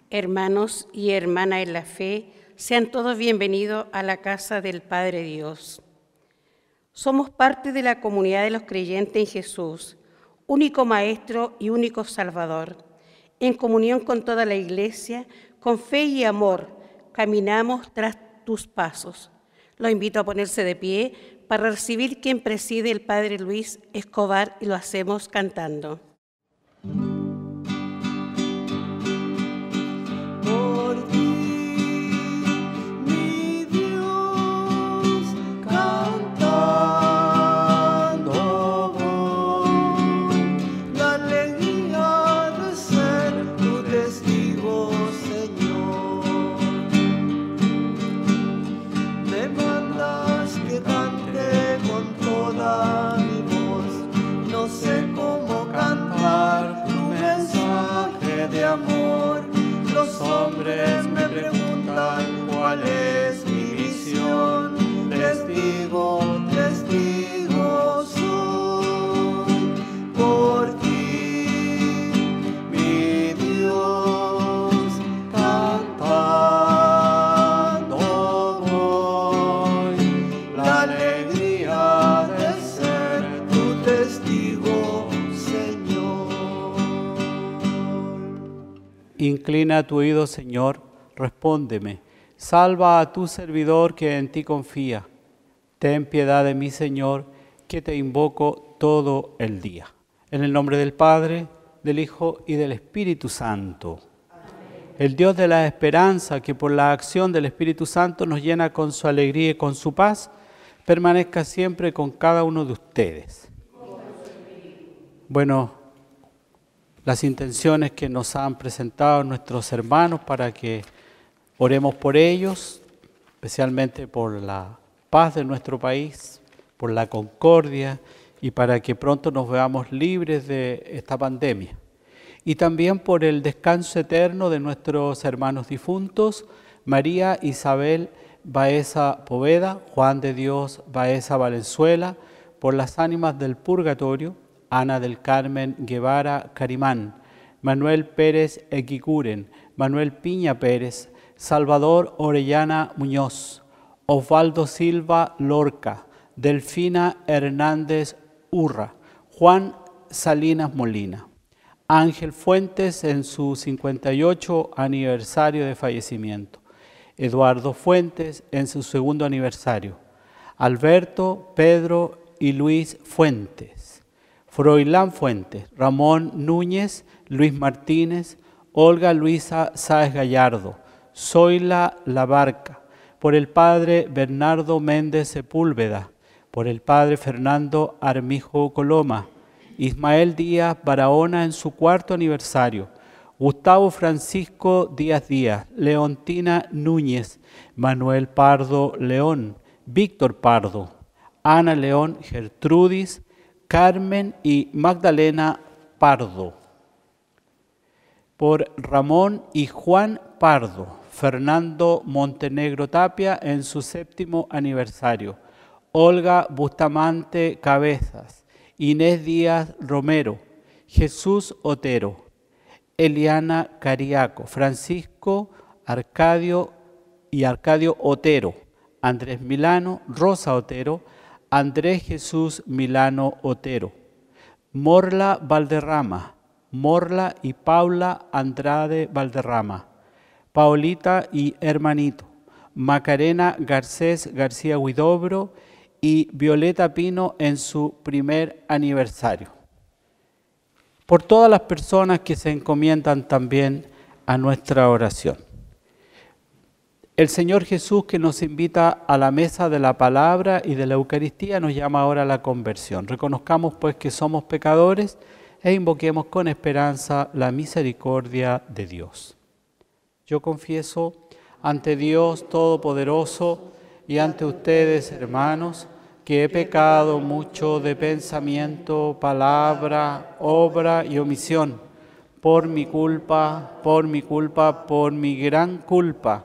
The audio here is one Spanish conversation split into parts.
Hermanos y hermanas en la fe, sean todos bienvenidos a la casa del Padre Dios. Somos parte de la comunidad de los creyentes en Jesús, único Maestro y único Salvador. En comunión con toda la Iglesia, con fe y amor, caminamos tras tus pasos. Los invito a ponerse de pie para recibir quien preside el Padre Luis Escobar y lo hacemos cantando. Los hombres me preguntan cuál es mi misión. Les digo, testigo soy por ti, mi Dios, cantando voy la alegría de ser tu testigo, Señor. Inclina tu oído, Señor, respóndeme. Salva a tu servidor que en ti confía. Ten piedad de mí, Señor, que te invoco todo el día. En el nombre del Padre, del Hijo y del Espíritu Santo. Amén. El Dios de la esperanza, que por la acción del Espíritu Santo nos llena con su alegría y con su paz, permanezca siempre con cada uno de ustedes. Bueno, las intenciones que nos han presentado nuestros hermanos para que oremos por ellos, especialmente por la paz de nuestro país, por la concordia y para que pronto nos veamos libres de esta pandemia. Y también por el descanso eterno de nuestros hermanos difuntos, María Isabel Baeza Poveda, Juan de Dios Baeza Valenzuela, por las ánimas del purgatorio, Ana del Carmen Guevara Carimán, Manuel Pérez Equicuren, Manuel Piña Pérez, Salvador Orellana Muñoz, Osvaldo Silva Lorca, Delfina Hernández Urra, Juan Salinas Molina, Ángel Fuentes en su 58 aniversario de fallecimiento, Eduardo Fuentes en su 2º aniversario, Alberto, Pedro y Luis Fuentes, Froilán Fuentes, Ramón Núñez, Luis Martínez, Olga Luisa Sáez Gallardo, Zoila Labarca, por el padre Bernardo Méndez Sepúlveda, por el padre Fernando Armijo Coloma, Ismael Díaz Barahona en su 4º aniversario, Gustavo Francisco Díaz Díaz, Leontina Núñez, Manuel Pardo León, Víctor Pardo, Ana León Gertrudis, Carmen y Magdalena Pardo, por Ramón y Juan Pardo, Fernando Montenegro Tapia en su 7º aniversario, Olga Bustamante Cabezas, Inés Díaz Romero, Jesús Otero, Eliana Cariaco, Francisco Arcadio y Arcadio Otero, Andrés Milano, Rosa Otero, Andrés Jesús Milano Otero, Morla Valderrama, Morla y Paula Andrade Valderrama, Paulita y Hermanito, Macarena Garcés García Huidobro y Violeta Pino en su 1er aniversario. Por todas las personas que se encomiendan también a nuestra oración. El Señor Jesús, que nos invita a la mesa de la palabra y de la Eucaristía, nos llama ahora a la conversión. Reconozcamos pues que somos pecadores e invoquemos con esperanza la misericordia de Dios. Yo confieso ante Dios Todopoderoso y ante ustedes, hermanos, que he pecado mucho de pensamiento, palabra, obra y omisión, por mi culpa, por mi gran culpa.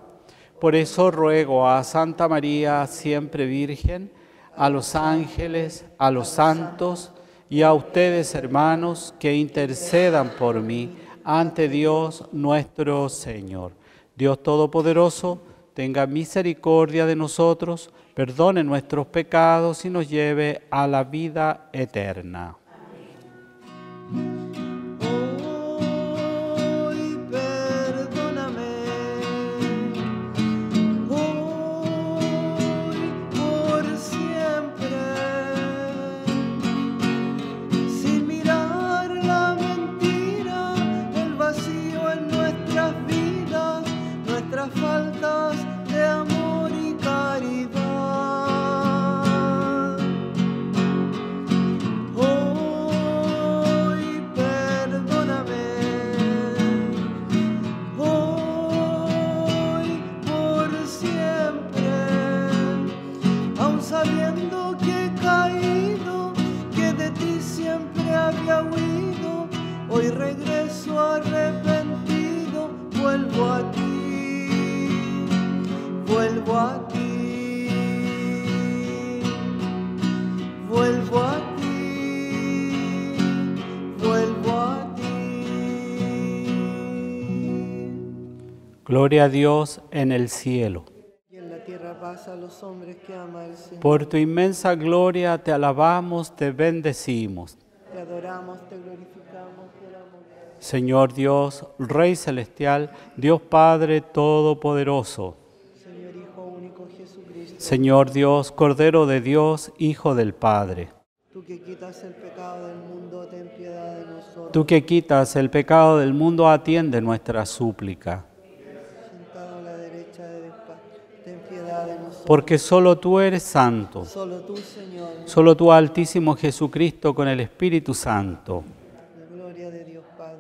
Por eso ruego a Santa María, siempre Virgen, a los ángeles, a los santos y a ustedes, hermanos, que intercedan por mí ante Dios nuestro Señor. Dios Todopoderoso, tenga misericordia de nosotros, perdone nuestros pecados y nos lleve a la vida eterna. Hoy perdóname, hoy por siempre, sin mirar la mentira, el vacío en nuestras vidas, nuestras faltas de amor y caridad. Hoy perdóname, hoy por siempre, aun sabiendo que he caído, que de ti siempre había huido, hoy regreso arrepentido, vuelvo a ti, vuelvo a ti, vuelvo a ti, vuelvo a ti. Gloria a Dios en el cielo. Y en la tierra paz a los hombres que ama el Señor. Por tu inmensa gloria te alabamos, te bendecimos. Te adoramos, te glorificamos, te damos. Señor Dios, Rey celestial, Dios Padre Todopoderoso. Señor Hijo único Jesucristo, Señor Dios, Cordero de Dios, Hijo del Padre. tú que quitas el pecado del mundo, ten piedad de nosotros. Tú que quitas el pecado del mundo, atiende nuestra súplica. Sentado a la derecha de Dios, ten piedad de nosotros. Porque solo tú eres santo, Solo tú, Señor, solo tú, Altísimo Jesucristo, con el Espíritu Santo. la gloria de Dios Padre.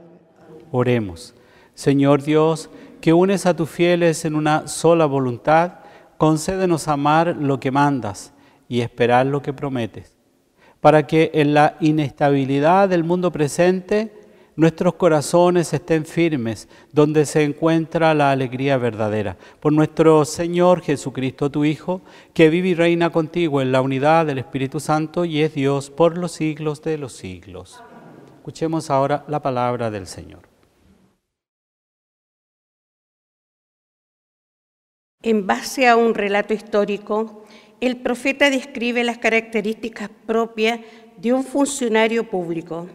Amén. Oremos. Señor Dios, que unes a tus fieles en una sola voluntad, concédenos amar lo que mandas y esperar lo que prometes, para que en la inestabilidad del mundo presente nuestros corazones estén firmes donde se encuentra la alegría verdadera. Por nuestro Señor Jesucristo, tu Hijo, que vive y reina contigo en la unidad del Espíritu Santo y es Dios por los siglos de los siglos. Escuchemos ahora la palabra del Señor. En base a un relato histórico, el profeta describe las características propias de un funcionario público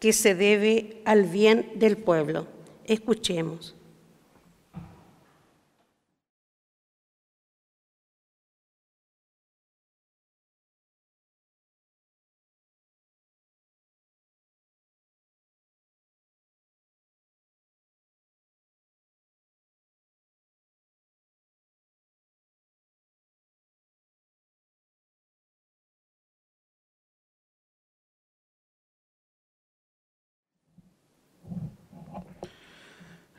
que se debe al bien del pueblo. Escuchemos.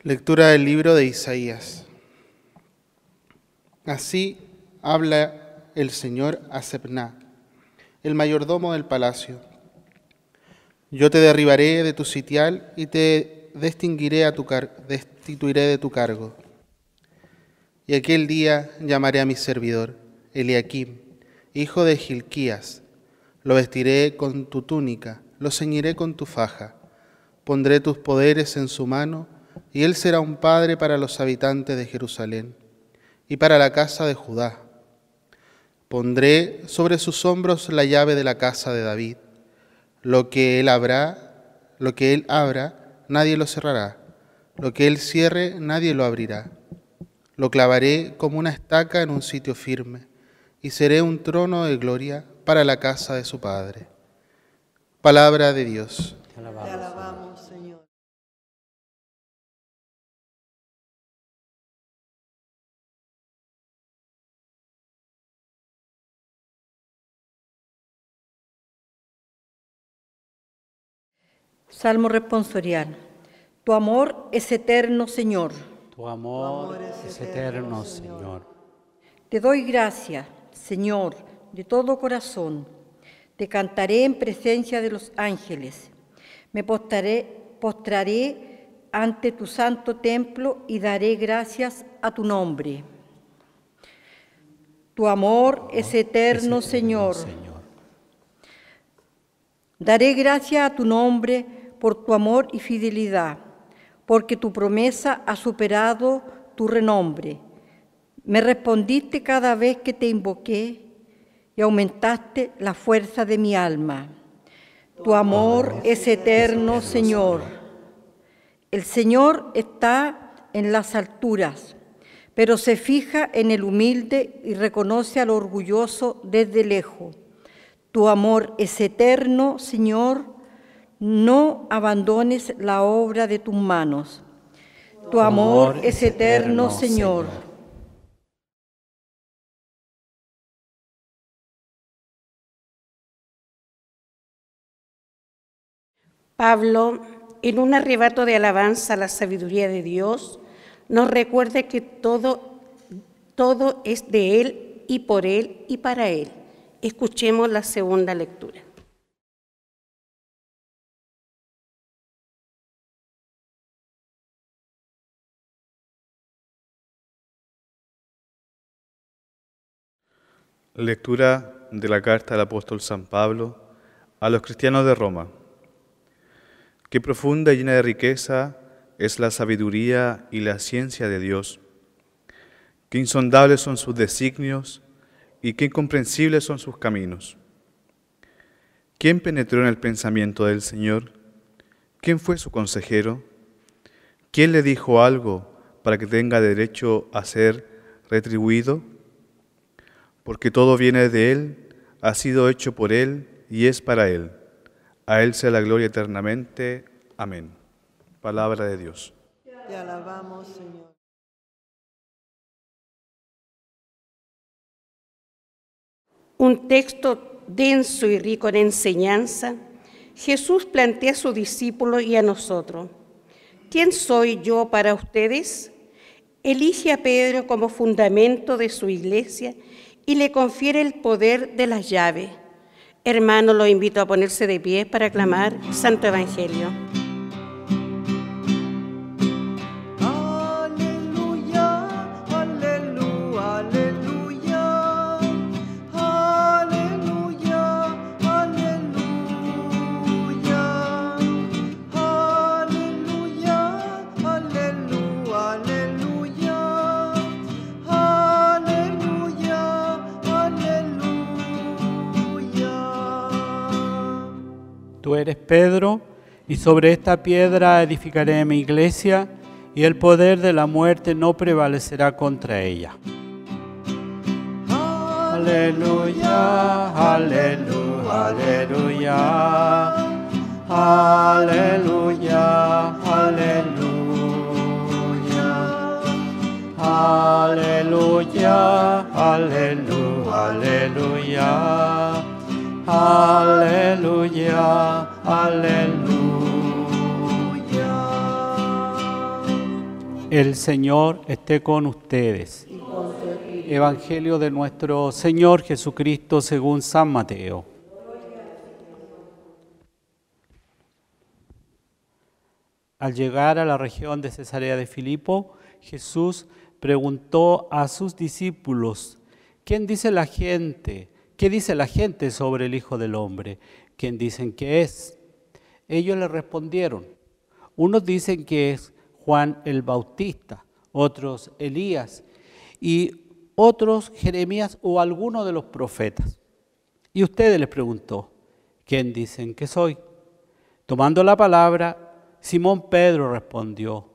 Lectura del libro de Isaías. Así habla el Señor a Sebna, el mayordomo del palacio. Yo te derribaré de tu sitial y te destituiré de tu cargo. Y aquel día llamaré a mi servidor, Eliakim, hijo de Hilquías. Lo vestiré con tu túnica, lo ceñiré con tu faja. Pondré tus poderes en su mano, y él será un padre para los habitantes de Jerusalén y para la casa de Judá. Pondré sobre sus hombros la llave de la casa de David. Lo que él abra, nadie lo cerrará. Lo que él cierre, nadie lo abrirá. Lo clavaré como una estaca en un sitio firme, y seré un trono de gloria para la casa de su padre. Palabra de Dios. Te alabamos, Señor. Salmo responsorial. Tu amor es eterno, Señor. Tu amor es eterno, Señor. Te doy gracias, Señor, de todo corazón. Te cantaré en presencia de los ángeles. Me postraré ante tu santo templo y daré gracias a tu nombre. Tu amor es eterno, Señor. Daré gracias a tu nombre por tu amor y fidelidad, porque tu promesa ha superado tu renombre. Me respondiste cada vez que te invoqué y aumentaste la fuerza de mi alma. Tu amor es eterno, Señor. El Señor está en las alturas, pero se fija en el humilde y reconoce al orgulloso desde lejos. Tu amor es eterno, Señor. No abandones la obra de tus manos. Tu amor es eterno, Señor. Pablo, en un arrebato de alabanza a la sabiduría de Dios, nos recuerda que todo es de Él y por Él y para Él. Escuchemos la segunda lectura. Lectura de la carta del apóstol San Pablo a los cristianos de Roma. Qué profunda y llena de riqueza es la sabiduría y la ciencia de Dios. Qué insondables son sus designios y qué incomprensibles son sus caminos. ¿Quién penetró en el pensamiento del Señor? ¿Quién fue su consejero? ¿Quién le dijo algo para que tenga derecho a ser retribuido? Porque todo viene de Él, ha sido hecho por Él y es para Él. A Él sea la gloria eternamente. Amén. Palabra de Dios. Te alabamos, Señor. Un texto denso y rico en enseñanza, Jesús plantea a sus discípulos y a nosotros: ¿quién soy yo para ustedes? Elige a Pedro como fundamento de su iglesia y le confiere el poder de las llaves. Hermanos, los invito a ponerse de pie para aclamar el Santo Evangelio. Aleluya, aleluya, aleluya, aleluya, aleluya, aleluya, aleluya, aleluya. Tú eres Pedro, y sobre esta piedra edificaré mi iglesia, y el poder de la muerte no prevalecerá contra ella. Aleluya, aleluya, aleluya, aleluya, aleluya, aleluya, aleluya, aleluya, aleluya. El Señor esté con ustedes. Evangelio de nuestro Señor Jesucristo según San Mateo. Al llegar a la región de Cesarea de Filipo, Jesús preguntó a sus discípulos: ¿Qué dice la gente sobre el Hijo del Hombre? ¿Quién dicen que es? Ellos le respondieron: unos dicen que es Juan el Bautista, otros Elías y otros Jeremías o alguno de los profetas. Y ustedes les preguntó: ¿quién dicen que soy? Tomando la palabra, Simón Pedro respondió: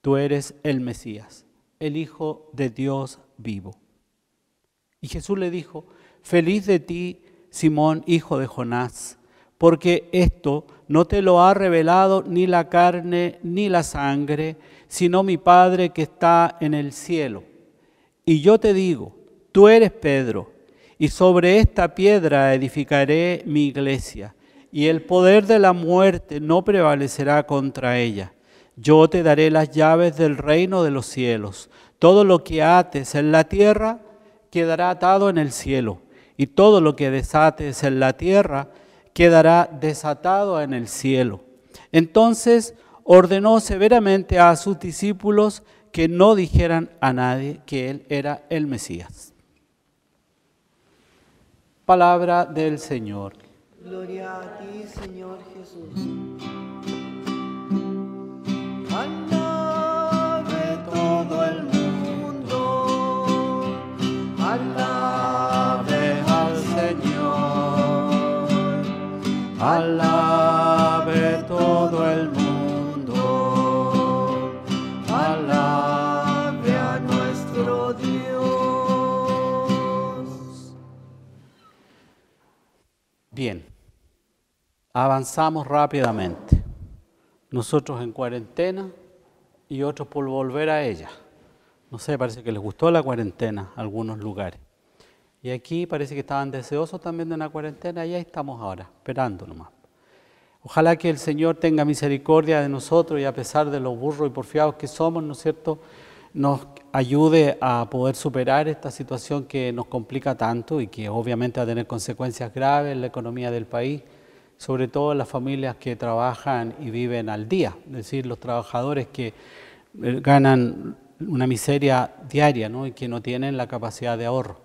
tú eres el Mesías, el Hijo de Dios vivo. Y Jesús le dijo: feliz de ti, Simón, hijo de Jonás, porque esto no te lo ha revelado ni la carne ni la sangre, sino mi Padre que está en el cielo. Y yo te digo, tú eres Pedro, y sobre esta piedra edificaré mi iglesia, y el poder de la muerte no prevalecerá contra ella. Yo te daré las llaves del reino de los cielos. Todo lo que ates en la tierra quedará atado en el cielo, y todo lo que desates en la tierra quedará desatado en el cielo. Entonces ordenó severamente a sus discípulos que no dijeran a nadie que él era el Mesías. Palabra del Señor. Gloria a ti, Señor Jesús. avanzamos rápidamente. Nosotros en cuarentena y otros por volver a ella. No sé, parece que les gustó la cuarentena a algunos lugares. Y aquí parece que estaban deseosos también de una cuarentena y ahí estamos ahora, esperando nomás. Ojalá que el Señor tenga misericordia de nosotros y a pesar de los burros y porfiados que somos, ¿no es cierto?, nos ayude a poder superar esta situación que nos complica tanto y que obviamente va a tener consecuencias graves en la economía del país, sobre todo en las familias que trabajan y viven al día, es decir, los trabajadores que ganan una miseria diaria, ¿no?, y que no tienen la capacidad de ahorro.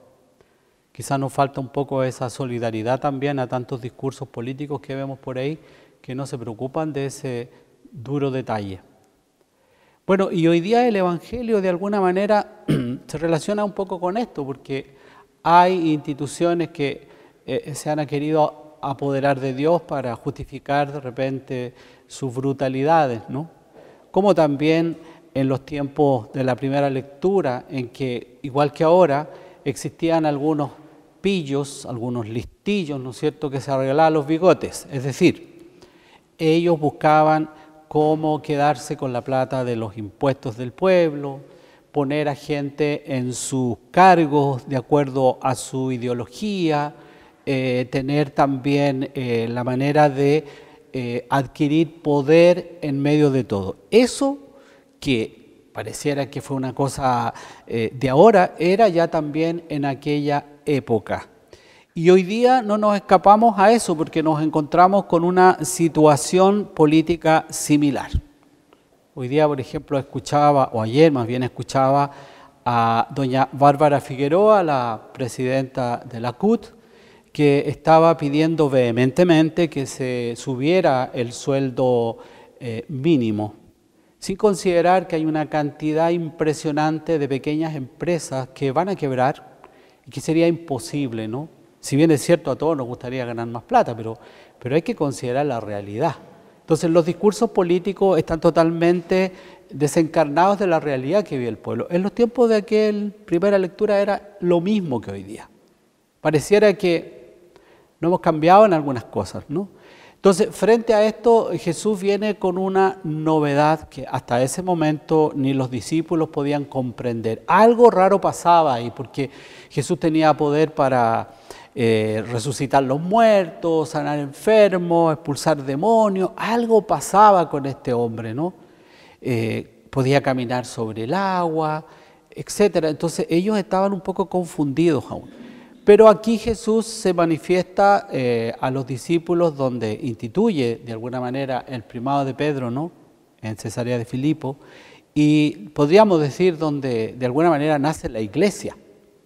Quizás nos falta un poco esa solidaridad también a tantos discursos políticos que vemos por ahí que no se preocupan de ese duro detalle. Bueno, y hoy día el Evangelio de alguna manera se relaciona un poco con esto, porque hay instituciones que se han querido apoderar de Dios para justificar de repente sus brutalidades, ¿no? Como también en los tiempos de la primera lectura, en que, igual que ahora, existían algunos pillos, algunos listillos, ¿no es cierto?, que se arreglaban los bigotes. Es decir, ellos buscaban cómo quedarse con la plata de los impuestos del pueblo, poner a gente en sus cargos de acuerdo a su ideología, tener también la manera de adquirir poder en medio de todo. Eso que pareciera que fue una cosa de ahora, era ya también en aquella época. Y hoy día no nos escapamos a eso porque nos encontramos con una situación política similar. Hoy día, por ejemplo, escuchaba, o ayer más bien escuchaba a doña Bárbara Figueroa, la presidenta de la CUT, que estaba pidiendo vehementemente que se subiera el sueldo mínimo, sin considerar que hay una cantidad impresionante de pequeñas empresas que van a quebrar y que sería imposible, ¿no? Si bien es cierto, a todos nos gustaría ganar más plata, pero hay que considerar la realidad. Entonces los discursos políticos están totalmente desencarnados de la realidad que vive el pueblo. En los tiempos de aquel primera lectura era lo mismo que hoy día. Pareciera que no hemos cambiado en algunas cosas, ¿no? Entonces, frente a esto, Jesús viene con una novedad que hasta ese momento ni los discípulos podían comprender. Algo raro pasaba ahí, porque Jesús tenía poder para resucitar los muertos, sanar enfermos, expulsar demonios. Algo pasaba con este hombre, ¿no? Podía caminar sobre el agua, etc. Entonces, ellos estaban un poco confundidos aún. Pero aquí Jesús se manifiesta a los discípulos donde instituye de alguna manera el primado de Pedro, ¿no?, en Cesarea de Filipo, y podríamos decir donde de alguna manera nace la iglesia.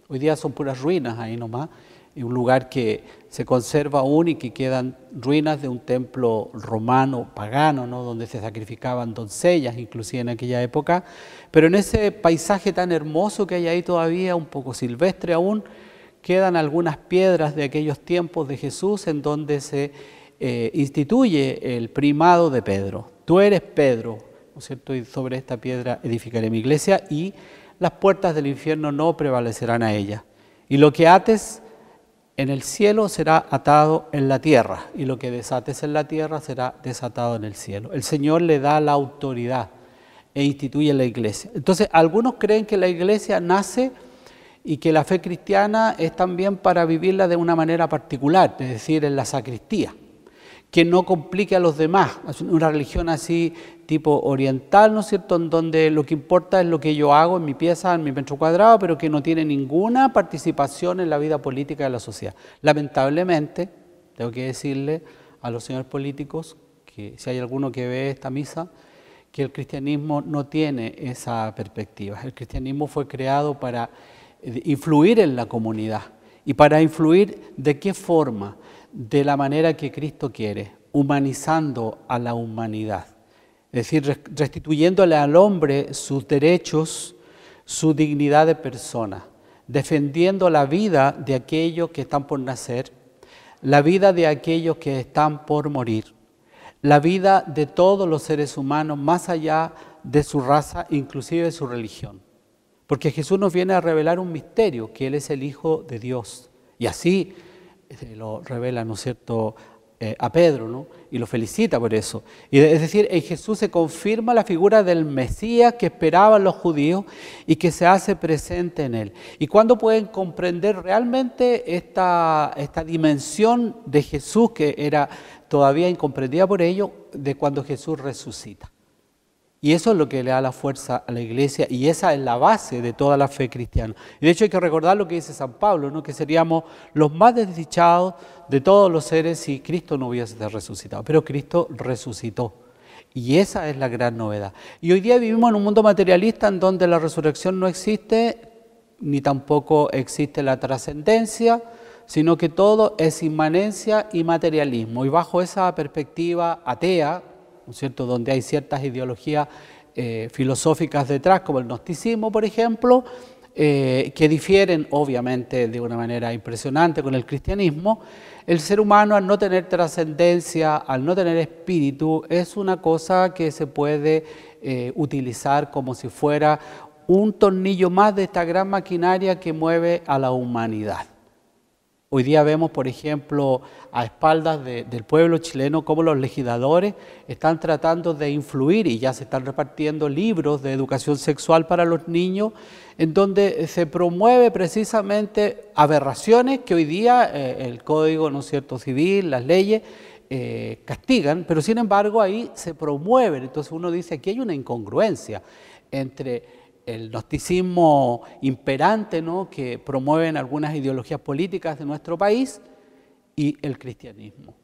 Hoy día son puras ruinas ahí nomás, en un lugar que se conserva aún y que quedan ruinas de un templo romano, pagano, ¿no?, donde se sacrificaban doncellas, inclusive en aquella época, pero en ese paisaje tan hermoso que hay ahí todavía, un poco silvestre aún, quedan algunas piedras de aquellos tiempos de Jesús en donde se instituye el primado de Pedro. Tú eres Pedro, ¿no es cierto?, y sobre esta piedra edificaré mi iglesia y las puertas del infierno no prevalecerán a ella. Y lo que ates en el cielo será atado en la tierra y lo que desates en la tierra será desatado en el cielo. El Señor le da la autoridad e instituye la iglesia. Entonces, algunos creen que la iglesia nace y que la fe cristiana es también para vivirla de una manera particular, es decir, en la sacristía, que no complique a los demás, una religión así tipo oriental, ¿no es cierto?, en donde lo que importa es lo que yo hago en mi pieza, en mi metro cuadrado, pero que no tiene ninguna participación en la vida política de la sociedad. Lamentablemente, tengo que decirle a los señores políticos, que si hay alguno que ve esta misa, que el cristianismo no tiene esa perspectiva. El cristianismo fue creado para influir en la comunidad. ¿Y para influir de qué forma? De la manera que Cristo quiere, humanizando a la humanidad. Es decir, restituyéndole al hombre sus derechos, su dignidad de persona, defendiendo la vida de aquellos que están por nacer, la vida de aquellos que están por morir, la vida de todos los seres humanos, más allá de su raza, inclusive de su religión. Porque Jesús nos viene a revelar un misterio, que Él es el Hijo de Dios. Y así se lo revela, ¿no es cierto?, a Pedro, ¿no? Y lo felicita por eso. Y es decir, en Jesús se confirma la figura del Mesías que esperaban los judíos y que se hace presente en él. ¿Y cuándo pueden comprender realmente esta dimensión de Jesús que era todavía incomprendida por ellos? De cuando Jesús resucita. Y eso es lo que le da la fuerza a la iglesia y esa es la base de toda la fe cristiana. Y de hecho hay que recordar lo que dice San Pablo, ¿no? Que seríamos los más desdichados de todos los seres si Cristo no hubiese resucitado. Pero Cristo resucitó y esa es la gran novedad. Y hoy día vivimos en un mundo materialista en donde la resurrección no existe, ni tampoco existe la trascendencia, sino que todo es inmanencia y materialismo. Y bajo esa perspectiva atea, ¿no es cierto?, donde hay ciertas ideologías filosóficas detrás, como el gnosticismo, por ejemplo, que difieren obviamente de una manera impresionante con el cristianismo, el ser humano al no tener trascendencia, al no tener espíritu, es una cosa que se puede utilizar como si fuera un tornillo más de esta gran maquinaria que mueve a la humanidad. Hoy día vemos, por ejemplo, a espaldas del pueblo chileno, cómo los legisladores están tratando de influir y ya se están repartiendo libros de educación sexual para los niños, en donde se promueve precisamente aberraciones que hoy día el Código, ¿no es cierto?, civil, las leyes, castigan, pero sin embargo ahí se promueven. Entonces uno dice, aquí hay una incongruencia entre el gnosticismo imperante, ¿no?, que promueven algunas ideologías políticas de nuestro país, y el cristianismo,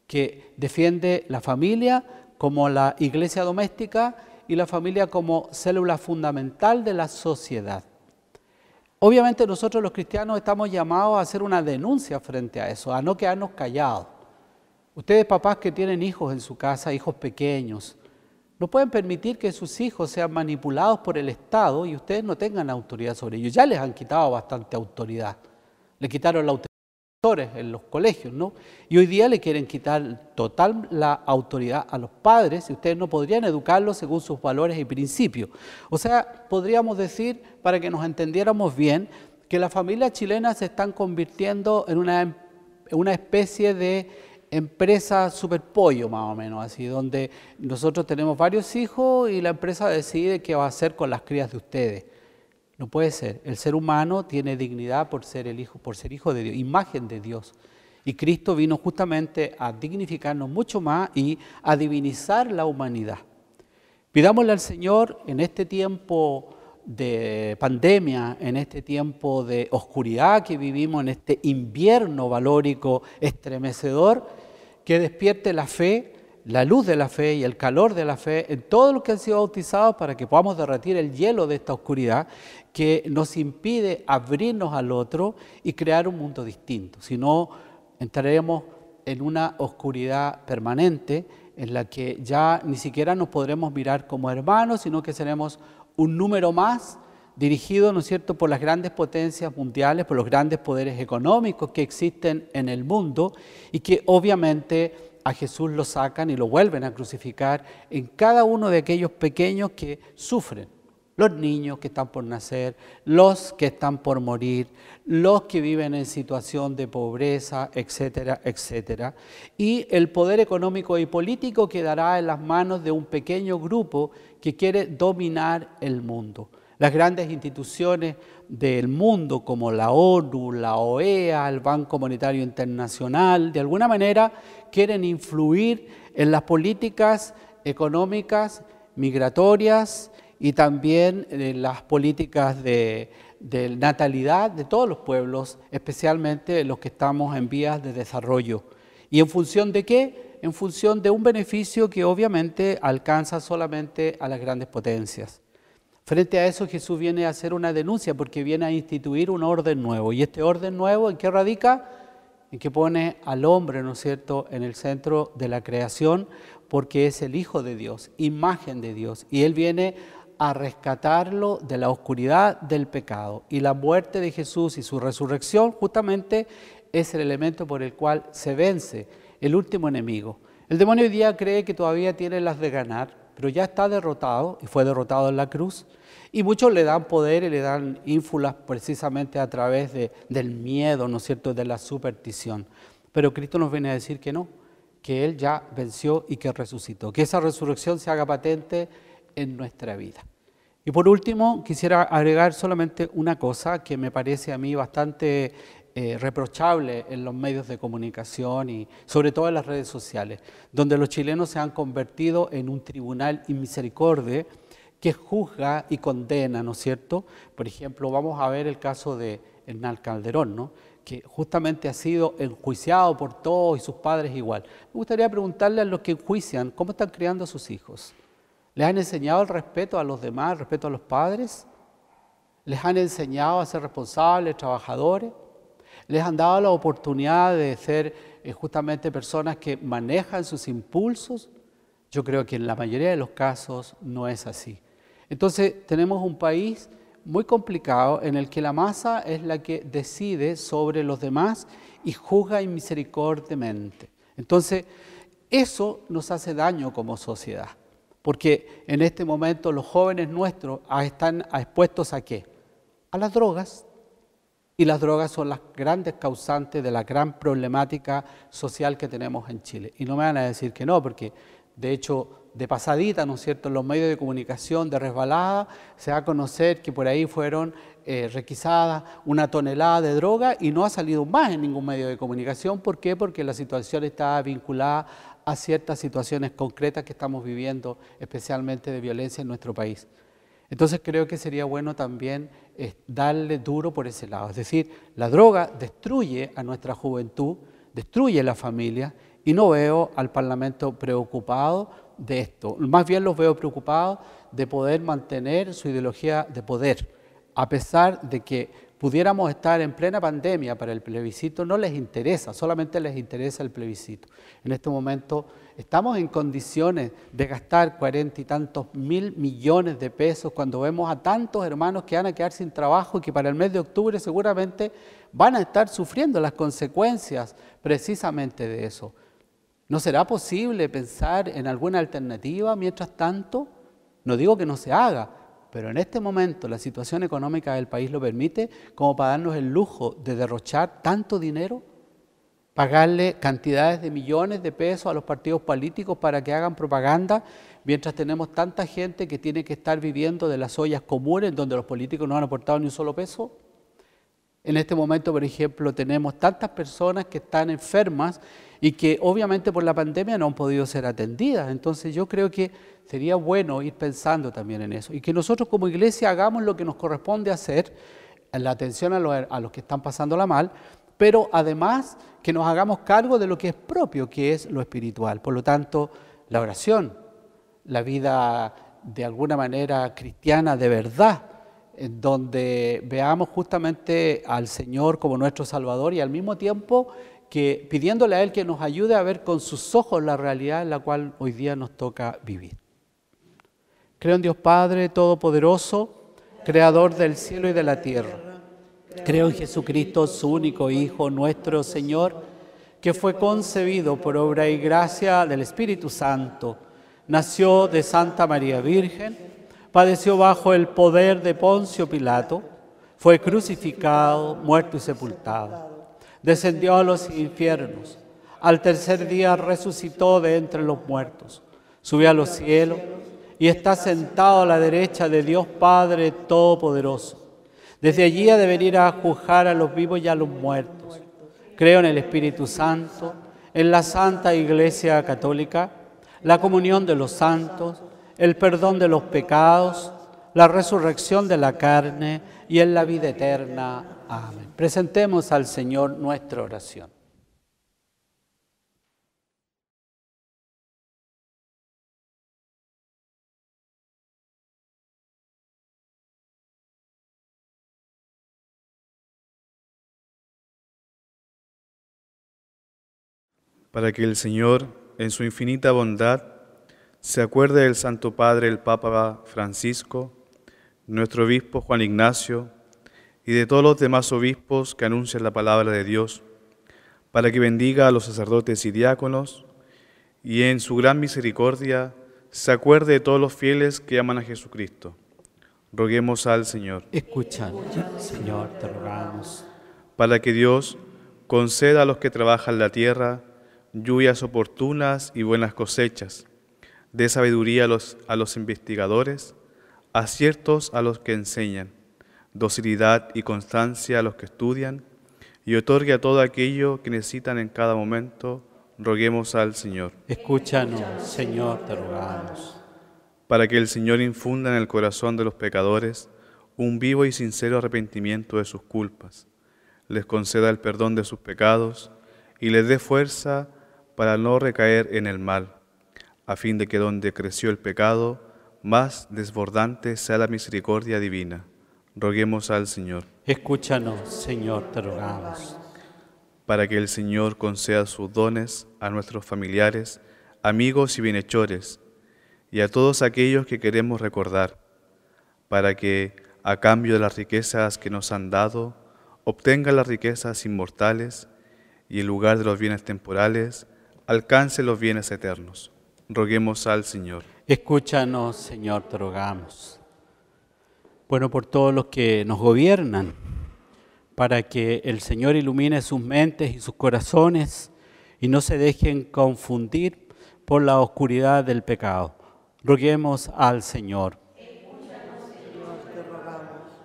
que defiende la familia como la iglesia doméstica y la familia como célula fundamental de la sociedad. Obviamente nosotros los cristianos estamos llamados a hacer una denuncia frente a eso, a no quedarnos callados. Ustedes, papás que tienen hijos en su casa, hijos pequeños, no pueden permitir que sus hijos sean manipulados por el Estado y ustedes no tengan autoridad sobre ellos. Ya les han quitado bastante autoridad. Le quitaron la autoridad a los profesores en los colegios, ¿no? Y hoy día le quieren quitar total la autoridad a los padres y ustedes no podrían educarlos según sus valores y principios. O sea, podríamos decir, para que nos entendiéramos bien, que las familias chilenas se están convirtiendo en una especie de empresa superpollo, más o menos, así, donde nosotros tenemos varios hijos y la empresa decide qué va a hacer con las crías de ustedes. No puede ser. El ser humano tiene dignidad por ser hijo de Dios, imagen de Dios. Y Cristo vino justamente a dignificarnos mucho más y a divinizar la humanidad. Pidámosle al Señor en este tiempo de pandemia, en este tiempo de oscuridad que vivimos, en este invierno valórico estremecedor, que despierte la fe, la luz de la fe y el calor de la fe en todos los que han sido bautizados para que podamos derretir el hielo de esta oscuridad que nos impide abrirnos al otro y crear un mundo distinto. Si no, entraremos en una oscuridad permanente en la que ya ni siquiera nos podremos mirar como hermanos, sino que seremos un número más dirigido, ¿no es cierto?, por las grandes potencias mundiales, por los grandes poderes económicos que existen en el mundo y que obviamente a Jesús lo sacan y lo vuelven a crucificar en cada uno de aquellos pequeños que sufren. Los niños que están por nacer, los que están por morir, los que viven en situación de pobreza, etcétera, etcétera. Y el poder económico y político quedará en las manos de un pequeño grupo que quiere dominar el mundo. Las grandes instituciones del mundo como la ONU, la OEA, el Banco Monetario Internacional, de alguna manera quieren influir en las políticas económicas, migratorias y también en las políticas de natalidad de todos los pueblos, especialmente los que estamos en vías de desarrollo. ¿Y en función de qué? En función de un beneficio que obviamente alcanza solamente a las grandes potencias. Frente a eso Jesús viene a hacer una denuncia porque viene a instituir un orden nuevo. ¿Y este orden nuevo en qué radica? En que pone al hombre, ¿no es cierto?, en el centro de la creación porque es el Hijo de Dios, imagen de Dios. Y Él viene a rescatarlo de la oscuridad del pecado. Y la muerte de Jesús y su resurrección justamente es el elemento por el cual se vence el último enemigo. El demonio hoy día cree que todavía tiene las de ganar, pero ya está derrotado y fue derrotado en la cruz. Y muchos le dan poder y le dan ínfulas precisamente a través del miedo, ¿no es cierto?, de la superstición. Pero Cristo nos viene a decir que no, que Él ya venció y que resucitó. Que esa resurrección se haga patente en nuestra vida. Y por último, quisiera agregar solamente una cosa que me parece a mí bastante reprochable en los medios de comunicación y sobre todo en las redes sociales, donde los chilenos se han convertido en un tribunal inmisericordia que juzga y condena, ¿no es cierto? Por ejemplo, vamos a ver el caso de Hernán Calderón, ¿no?, que justamente ha sido enjuiciado por todos y sus padres igual. Me gustaría preguntarle a los que enjuician, ¿cómo están criando a sus hijos? ¿Les han enseñado el respeto a los demás, el respeto a los padres? ¿Les han enseñado a ser responsables, trabajadores? ¿Les han dado la oportunidad de ser justamente personas que manejan sus impulsos? Yo creo que en la mayoría de los casos no es así. Entonces tenemos un país muy complicado en el que la masa es la que decide sobre los demás y juzga inmisericordiamente. Entonces eso nos hace daño como sociedad, porque en este momento los jóvenes nuestros están expuestos ¿a qué? A las drogas, y las drogas son las grandes causantes de la gran problemática social que tenemos en Chile. Y no me van a decir que no, porque de hecho, de pasadita, ¿no es cierto?, en los medios de comunicación, de resbalada, se da a conocer que por ahí fueron requisadas 1 tonelada de droga y no ha salido más en ningún medio de comunicación. ¿Por qué? Porque la situación está vinculada a ciertas situaciones concretas que estamos viviendo, especialmente de violencia en nuestro país. Entonces creo que sería bueno también darle duro por ese lado. Es decir, la droga destruye a nuestra juventud, destruye la familia, y no veo al Parlamento preocupado de esto. Más bien los veo preocupados de poder mantener su ideología de poder. A pesar de que pudiéramos estar en plena pandemia para el plebiscito, no les interesa, solamente les interesa el plebiscito. En este momento estamos en condiciones de gastar 40 y tantos mil millones de pesos cuando vemos a tantos hermanos que van a quedar sin trabajo y que para el mes de octubre seguramente van a estar sufriendo las consecuencias precisamente de eso. ¿No será posible pensar en alguna alternativa mientras tanto? No digo que no se haga, pero en este momento la situación económica del país lo permite como para darnos el lujo de derrochar tanto dinero, pagarle cantidades de millones de pesos a los partidos políticos para que hagan propaganda, mientras tenemos tanta gente que tiene que estar viviendo de las ollas comunes donde los políticos no han aportado ni un solo peso. En este momento, por ejemplo, tenemos tantas personas que están enfermas y que obviamente por la pandemia no han podido ser atendidas. Entonces yo creo que sería bueno ir pensando también en eso y que nosotros como iglesia hagamos lo que nos corresponde hacer en la atención a los que están pasándola mal, pero además que nos hagamos cargo de lo que es propio, que es lo espiritual. Por lo tanto, la oración, la vida de alguna manera cristiana de verdad, en donde veamos justamente al Señor como nuestro Salvador y al mismo tiempo que pidiéndole a Él que nos ayude a ver con sus ojos la realidad en la cual hoy día nos toca vivir. Creo en Dios Padre Todopoderoso, Creador del cielo y de la tierra. Creo en Jesucristo, su único Hijo, nuestro Señor, que fue concebido por obra y gracia del Espíritu Santo, nació de Santa María Virgen, padeció bajo el poder de Poncio Pilato, fue crucificado, muerto y sepultado. Descendió a los infiernos, al tercer día resucitó de entre los muertos, subió a los cielos y está sentado a la derecha de Dios Padre Todopoderoso. Desde allí ha de venir a juzgar a los vivos y a los muertos. Creo en el Espíritu Santo, en la Santa Iglesia Católica, la comunión de los santos, el perdón de los pecados, la resurrección de la carne y en la vida eterna. Amén. Presentemos al Señor nuestra oración. Para que el Señor, en su infinita bondad, se acuerde del Santo Padre, el Papa Francisco, nuestro obispo Juan Ignacio, y de todos los demás obispos que anuncian la palabra de Dios, para que bendiga a los sacerdotes y diáconos, y en su gran misericordia se acuerde de todos los fieles que aman a Jesucristo. Roguemos al Señor. Escúchanos, Señor, te rogamos. Para que Dios conceda a los que trabajan la tierra lluvias oportunas y buenas cosechas. Dé sabiduría a los investigadores, aciertos a los que enseñan, docilidad y constancia a los que estudian, y otorgue a todo aquello que necesitan en cada momento. Roguemos al Señor. Escúchanos, Señor, te rogamos. Para que el Señor infunda en el corazón de los pecadores un vivo y sincero arrepentimiento de sus culpas, les conceda el perdón de sus pecados y les dé fuerza para no recaer en el mal, a fin de que donde creció el pecado, más desbordante sea la misericordia divina. Roguemos al Señor. Escúchanos, Señor, te rogamos. Para que el Señor conceda sus dones a nuestros familiares, amigos y bienhechores, y a todos aquellos que queremos recordar, para que, a cambio de las riquezas que nos han dado, obtengan las riquezas inmortales y en lugar de los bienes temporales, alcance los bienes eternos. Roguemos al Señor. Escúchanos, Señor, te rogamos. Bueno, por todos los que nos gobiernan, para que el Señor ilumine sus mentes y sus corazones y no se dejen confundir por la oscuridad del pecado. Roguemos al Señor.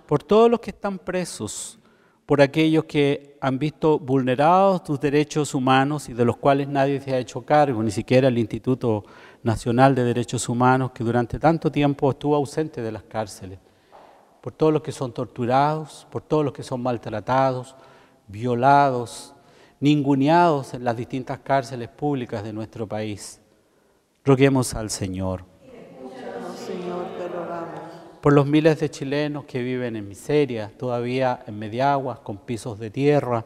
Por todos los que están presos, por aquellos que han visto vulnerados sus derechos humanos y de los cuales nadie se ha hecho cargo, ni siquiera el Instituto Nacional de Derechos Humanos, que durante tanto tiempo estuvo ausente de las cárceles. Por todos los que son torturados, por todos los que son maltratados, violados, ninguneados en las distintas cárceles públicas de nuestro país. Roguemos al Señor. Señor, te rogamos. Por los miles de chilenos que viven en miseria, todavía en mediaguas, con pisos de tierra,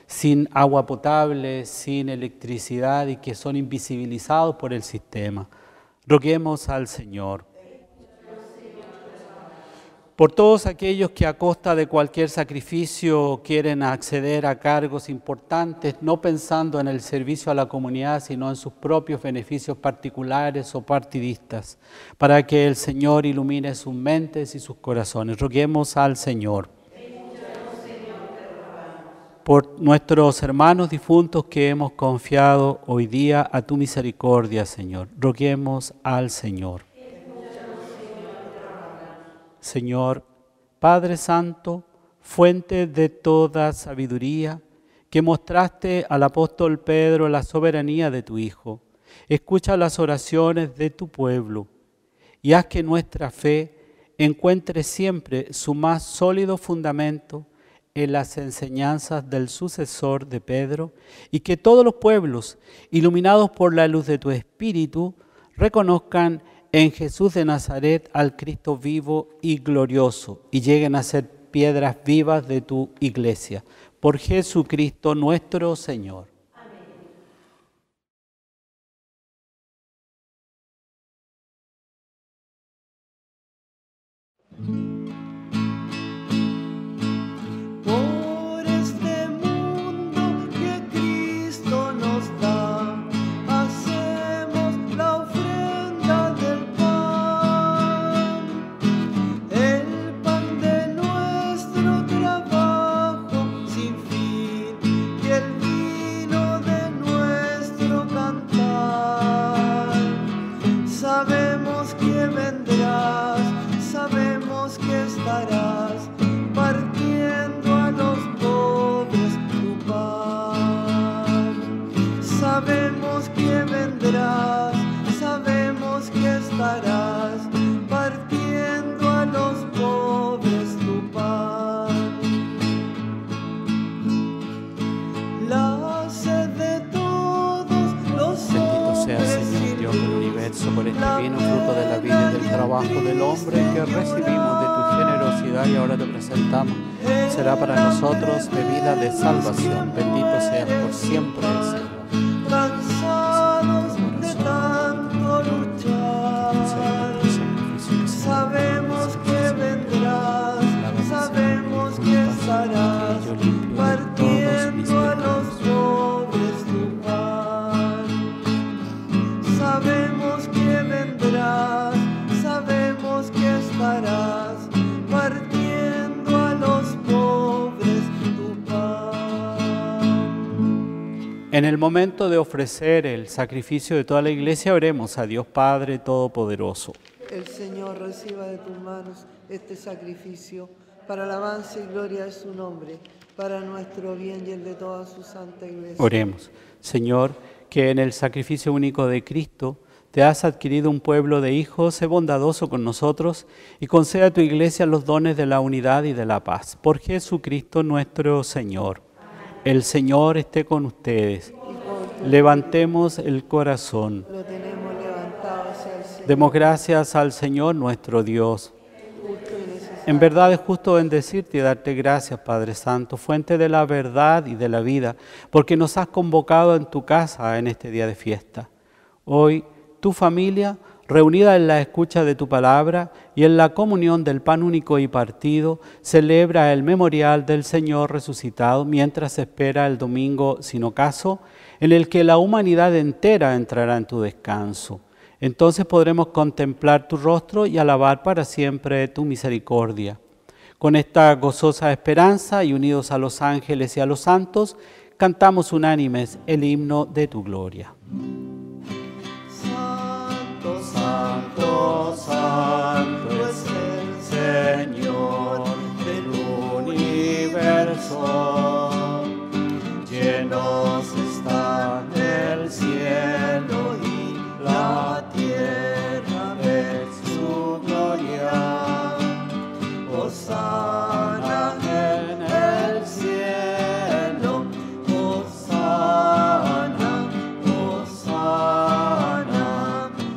sin agua potable, sin electricidad y que son invisibilizados por el sistema. Roguemos al Señor. Por todos aquellos que a costa de cualquier sacrificio quieren acceder a cargos importantes, no pensando en el servicio a la comunidad, sino en sus propios beneficios particulares o partidistas, para que el Señor ilumine sus mentes y sus corazones. Roguemos al Señor. Por nuestros hermanos difuntos que hemos confiado hoy día a tu misericordia, Señor. Roguemos al Señor. Señor, Padre Santo, fuente de toda sabiduría, que mostraste al apóstol Pedro la soberanía de tu Hijo, escucha las oraciones de tu pueblo y haz que nuestra fe encuentre siempre su más sólido fundamento en las enseñanzas del sucesor de Pedro y que todos los pueblos, iluminados por la luz de tu Espíritu, reconozcan en Jesús de Nazaret al Cristo vivo y glorioso y lleguen a ser piedras vivas de tu iglesia. Por Jesucristo nuestro Señor. Por este mundo que Cristo nos da, hacemos la ofrenda del pan de nuestro trabajo sin fin y el vino de nuestro cantar. Sabemos que vendrás, sabemos que estarás partiendo a los pobres tu pan. Sabemos que vendrás, sabemos que estarás partiendo a los pobres tu pan. La sed de todos los Bendito sea, hombres Señor Dios del universo, por este la vino, fruto de la vida y del trabajo del hombre que recibimos de tu generosidad y ahora te presentamos. Será para nosotros bebida de salvación. Bendito seas por siempre, Señor. cansados de tanto luchar. Sabemos que vendrás, sabemos que estarás partiendo a los pobres tu pan. Sabemos que vendrás, sabemos que estarás partiendo a los pobres tu pan. En el momento de ofrecer el sacrificio de toda la Iglesia, oremos a Dios Padre Todopoderoso. El Señor reciba de tus manos este sacrificio para alabanza y gloria de su nombre, para nuestro bien y el de toda su santa Iglesia. Oremos. Señor, que en el sacrificio único de Cristo te has adquirido un pueblo de hijos, sé bondadoso con nosotros y concede a tu Iglesia los dones de la unidad y de la paz. Por Jesucristo nuestro Señor. El Señor esté con ustedes. Levantemos el corazón. Lo tenemos levantado hacia el Señor. Demos gracias al Señor nuestro Dios. En verdad es justo bendecirte y darte gracias, Padre Santo, fuente de la verdad y de la vida, porque nos has convocado en tu casa en este día de fiesta. Hoy, tu familia, reunida en la escucha de tu palabra y en la comunión del pan único y partido, celebra el memorial del Señor resucitado mientras espera el domingo sin ocaso, en el que la humanidad entera entrará en tu descanso. Entonces podremos contemplar tu rostro y alabar para siempre tu misericordia. Con esta gozosa esperanza y unidos a los ángeles y a los santos, cantamos unánimes el himno de tu gloria. Santo, Santo, santo es el Señor del universo. Llenos están el cielo y la tierra de su gloria. Hosana en el cielo, Hosana, Hosana.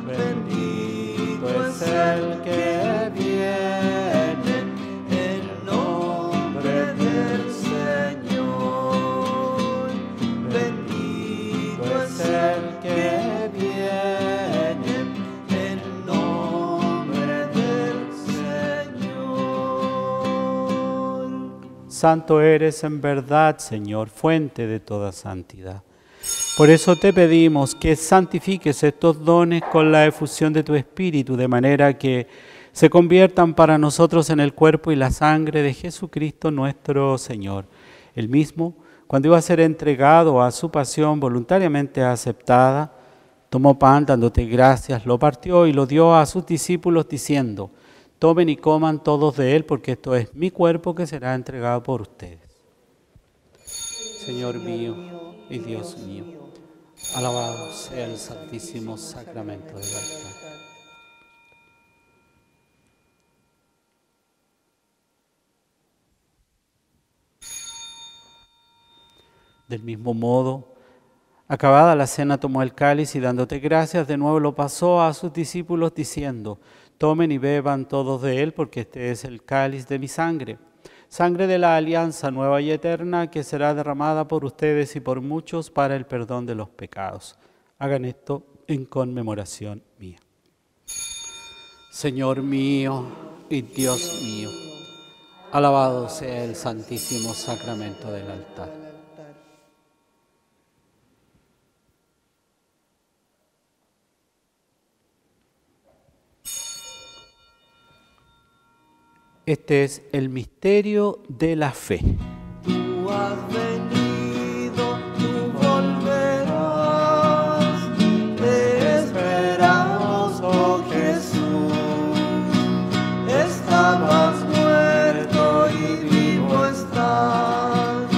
Bendito es el que viene en nombre del Señor. Bendito es el que viene en nombre del Señor. Santo eres en verdad, Señor, fuente de toda santidad. Por eso te pedimos que santifiques estos dones con la efusión de tu Espíritu, de manera que se conviertan para nosotros en el cuerpo y la sangre de Jesucristo nuestro Señor. El mismo, cuando iba a ser entregado a su pasión voluntariamente aceptada, tomó pan dándote gracias, lo partió y lo dio a sus discípulos diciendo: tomen y coman todos de él, porque esto es mi cuerpo que será entregado por ustedes. Señor mío y Dios mío, alabado sea el santísimo sacramento del altar. Del mismo modo, acabada la cena, tomó el cáliz y dándote gracias, de nuevo lo pasó a sus discípulos diciendo: tomen y beban todos de él, porque este es el cáliz de mi sangre, sangre de la alianza nueva y eterna, que será derramada por ustedes y por muchos para el perdón de los pecados. Hagan esto en conmemoración mía. Señor mío y Dios mío, alabado sea el santísimo sacramento del altar. Este es el misterio de la fe. tú has venido, tú volverás. Te esperamos, oh Jesús. Estabas muerto y vivo estás.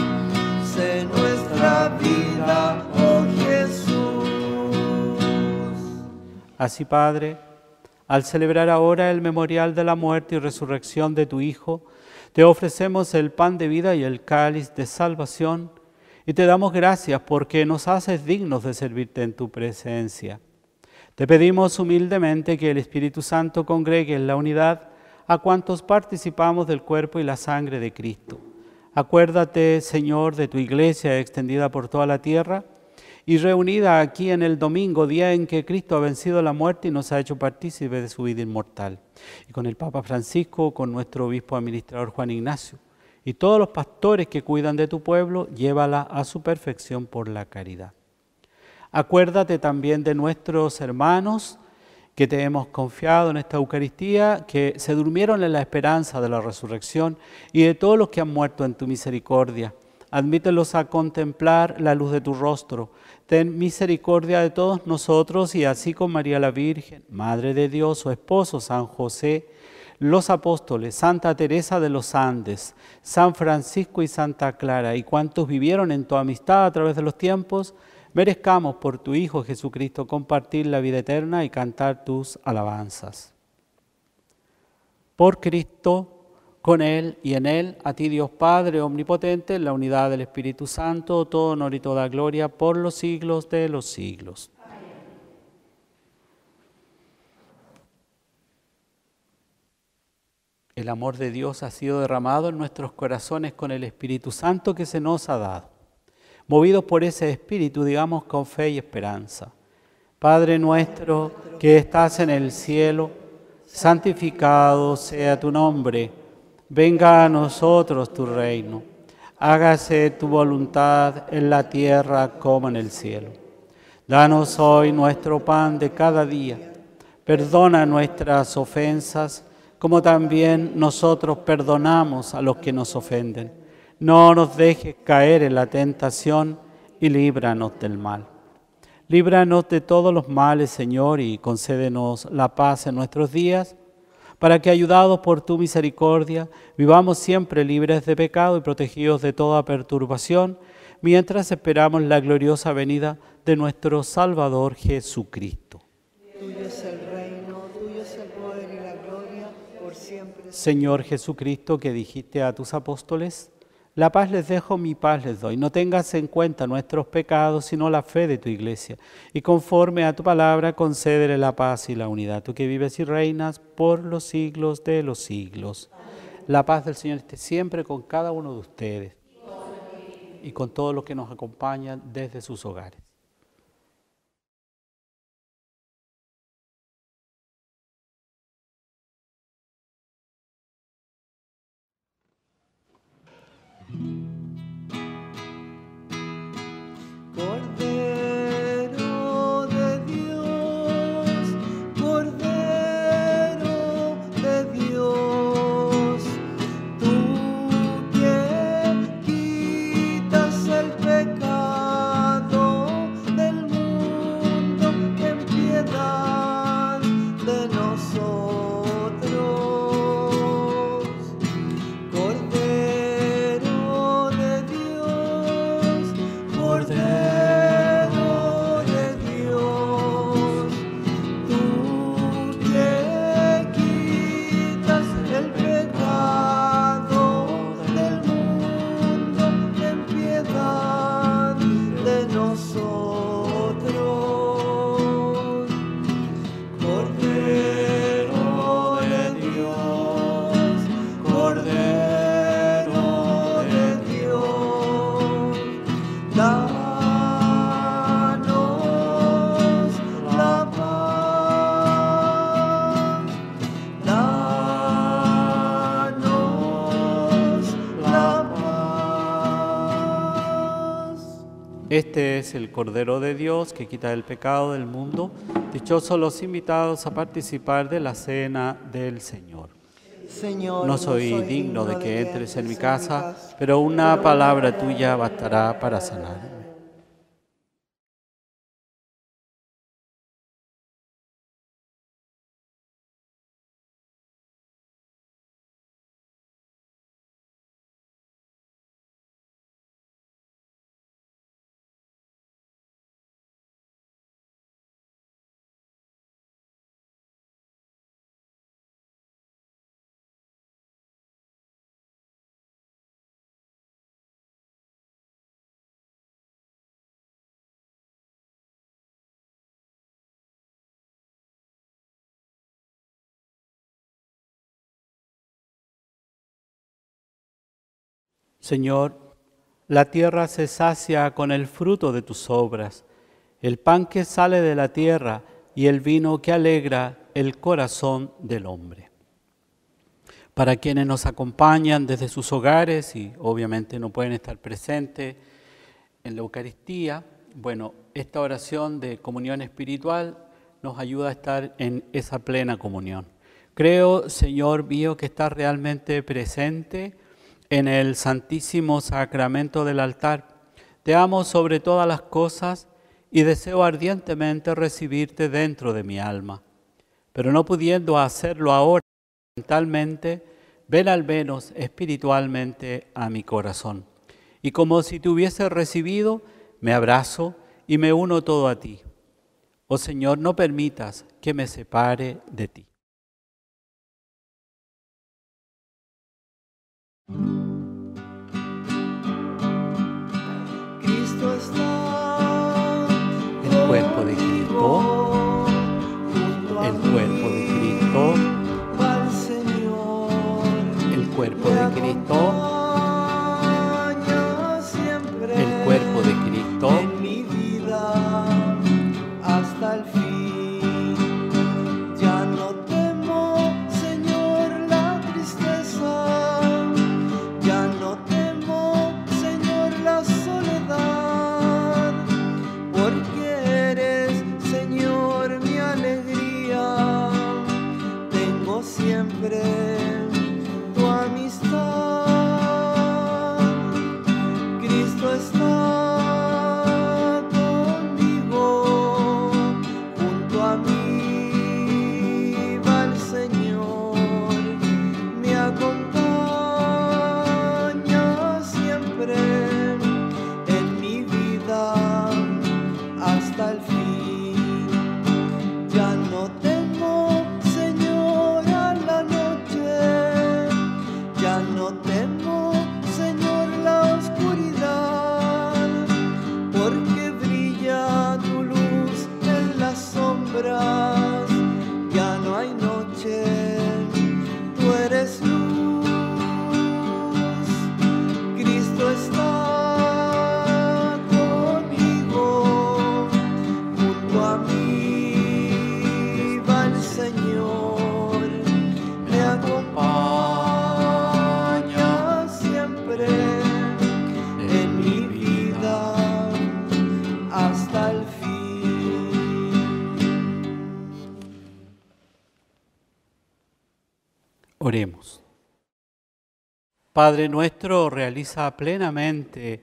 Sé nuestra vida, oh Jesús. Así, Padre, al celebrar ahora el memorial de la muerte y resurrección de tu Hijo, te ofrecemos el pan de vida y el cáliz de salvación, y te damos gracias porque nos haces dignos de servirte en tu presencia. Te pedimos humildemente que el Espíritu Santo congregue en la unidad a cuantos participamos del cuerpo y la sangre de Cristo. Acuérdate, Señor, de tu Iglesia extendida por toda la tierra, y reunida aquí en el domingo, día en que Cristo ha vencido la muerte y nos ha hecho partícipes de su vida inmortal. Y con el Papa Francisco, con nuestro obispo administrador Juan Ignacio, y todos los pastores que cuidan de tu pueblo, llévala a su perfección por la caridad. Acuérdate también de nuestros hermanos que te hemos confiado en esta Eucaristía, que se durmieron en la esperanza de la resurrección, y de todos los que han muerto en tu misericordia. admítelos a contemplar la luz de tu rostro. Ten misericordia de todos nosotros y así con María la Virgen, Madre de Dios, su esposo, San José, los apóstoles, Santa Teresa de los Andes, San Francisco y Santa Clara, y cuantos vivieron en tu amistad a través de los tiempos, merezcamos por tu Hijo Jesucristo compartir la vida eterna y cantar tus alabanzas. Por Cristo, con Él y en Él, a ti Dios Padre Omnipotente, en la unidad del Espíritu Santo, todo honor y toda gloria por los siglos de los siglos. El amor de Dios ha sido derramado en nuestros corazones con el Espíritu Santo que se nos ha dado. Movidos por ese Espíritu, digamos con fe y esperanza: Padre nuestro que estás en el cielo, santificado sea tu nombre. Venga a nosotros tu reino. Hágase tu voluntad en la tierra como en el cielo. Danos hoy nuestro pan de cada día. Perdona nuestras ofensas, como también nosotros perdonamos a los que nos ofenden. No nos dejes caer en la tentación y líbranos del mal. Líbranos de todos los males, Señor, y concédenos la paz en nuestros días, para que, ayudados por tu misericordia, vivamos siempre libres de pecado y protegidos de toda perturbación, mientras esperamos la gloriosa venida de nuestro Salvador Jesucristo. Tuyo es el reino, tuyo es el poder y la gloria, por siempre. Señor Jesucristo, que dijiste a tus apóstoles: la paz les dejo, mi paz les doy. No tengas en cuenta nuestros pecados, sino la fe de tu Iglesia. Y conforme a tu palabra, concédele la paz y la unidad. Tú que vives y reinas por los siglos de los siglos. La paz del Señor esté siempre con cada uno de ustedes y con todos los que nos acompañan desde sus hogares. Cordero de Dios, Cordero de Dios, tú que quitas el pecado del mundo, ten piedad de nosotros. Cordero de Dios, Cordero de Dios, tú que quitas el pecado del mundo, ten piedad de nosotros. Cordero de Dios, Cordero de Dios, danos la paz, danos la paz. Este es el Cordero de Dios que quita el pecado del mundo. Dichosos los invitados a participar de la cena del Señor. Señor, No soy digno de que entres en mi casa, pero una palabra tuya bastará para sanarme. Señor, la tierra se sacia con el fruto de tus obras, el pan que sale de la tierra y el vino que alegra el corazón del hombre. Para quienes nos acompañan desde sus hogares y obviamente no pueden estar presentes en la Eucaristía, bueno, esta oración de comunión espiritual nos ayuda a estar en esa plena comunión. Creo, Señor mío, que estás realmente presente en el Santísimo Sacramento del altar. Te amo sobre todas las cosas y deseo ardientemente recibirte dentro de mi alma. Pero no pudiendo hacerlo ahora mentalmente, ven al menos espiritualmente a mi corazón. Y como si te hubiese recibido, me abrazo y me uno todo a ti. Oh Señor, no permitas que me separe de ti. Cristo está El cuerpo de Cristo, el cuerpo de Cristo, al Señor, el cuerpo de Cristo, acompaña siempre el cuerpo de Cristo, en mi vida hasta el fin. Ya no temo, Señor, la tristeza, ya no temo, Señor, la soledad, porque eres, Señor, mi alegría. Tengo siempre tu amistad. Cristo está conmigo, junto a mí va el Señor, me acompaña siempre en mi vida hasta el fin. Ya no temo, Señor, a la noche, ya no temo, Señor, la oscuridad, porque brilla tu luz en las sombras. Ya no hay noche, tú eres luz. Cristo está conmigo, junto a mí va el Señor, me acompaña siempre en mi vida hasta el fin. Oremos. Padre nuestro, realiza plenamente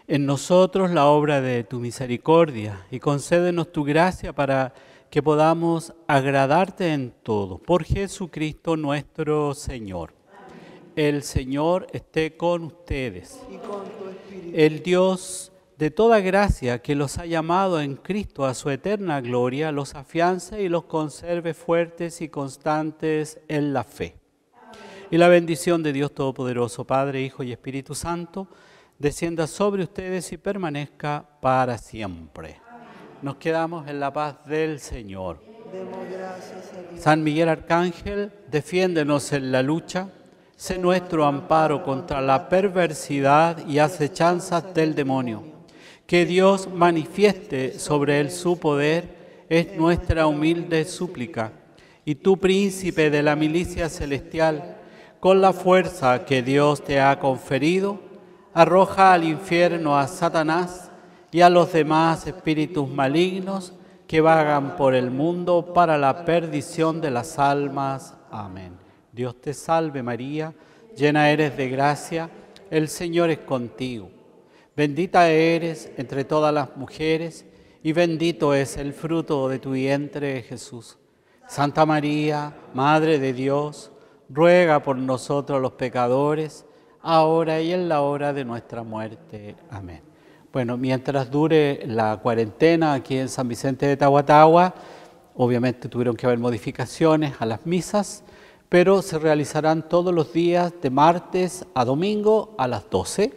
en nosotros la obra de tu misericordia y concédenos tu gracia para que podamos agradarte en todo. Por Jesucristo nuestro Señor. El Señor esté con ustedes. Y con tu espíritu. El Dios de toda gracia que los ha llamado en Cristo a su eterna gloria, los afiance y los conserve fuertes y constantes en la fe. Y la bendición de Dios Todopoderoso, Padre, Hijo y Espíritu Santo, descienda sobre ustedes y permanezca para siempre. Nos quedamos en la paz del Señor. Demos gracias a Dios. San Miguel Arcángel, defiéndenos en la lucha, sé nuestro amparo contra la perversidad y acechanzas del demonio. Que Dios manifieste sobre él su poder, es nuestra humilde súplica. Y tú, príncipe de la milicia celestial, con la fuerza que Dios te ha conferido, arroja al infierno a Satanás y a los demás espíritus malignos que vagan por el mundo para la perdición de las almas. Amén. Dios te salve María, llena eres de gracia, el Señor es contigo. Bendita eres entre todas las mujeres y bendito es el fruto de tu vientre, Jesús. Santa María, Madre de Dios, ruega por nosotros los pecadores, ahora y en la hora de nuestra muerte. Amén. Bueno, mientras dure la cuarentena aquí en San Vicente de Tahuatahua, obviamente tuvieron que haber modificaciones a las misas, pero se realizarán todos los días de martes a domingo a las 12.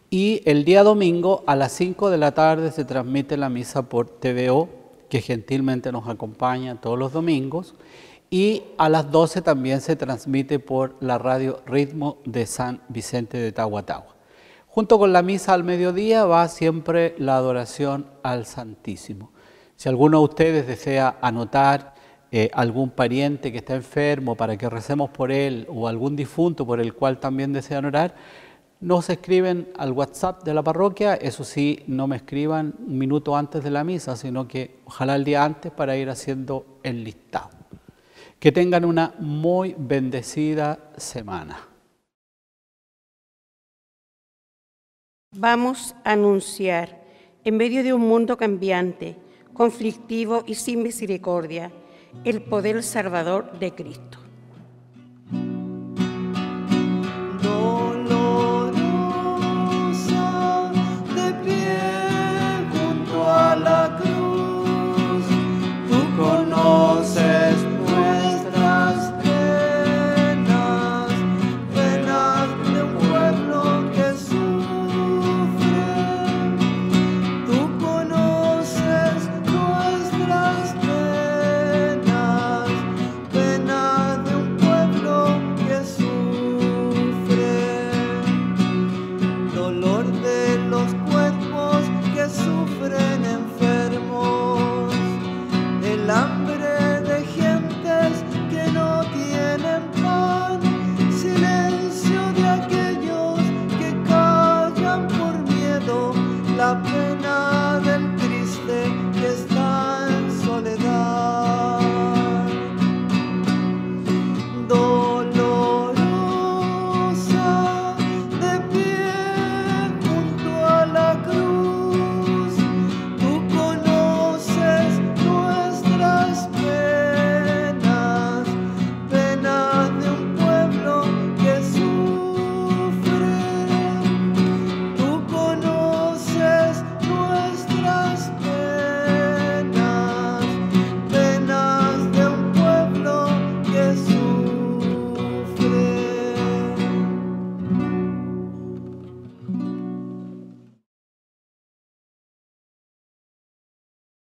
Y el día domingo a las 5 de la tarde se transmite la misa por TVO, que gentilmente nos acompaña todos los domingos. Y a las 12 también se transmite por la radio Ritmo de San Vicente de Tahuatahua. Junto con la misa al mediodía va siempre la adoración al Santísimo. Si alguno de ustedes desea anotar algún pariente que está enfermo para que recemos por él o algún difunto por el cual también desean orar, nos escriben al WhatsApp de la parroquia. Eso sí, no me escriban un minuto antes de la misa, sino que ojalá el día antes para ir haciendo el listado. Que tengan una muy bendecida semana. Vamos a anunciar, en medio de un mundo cambiante, conflictivo y sin misericordia, el poder salvador de Cristo.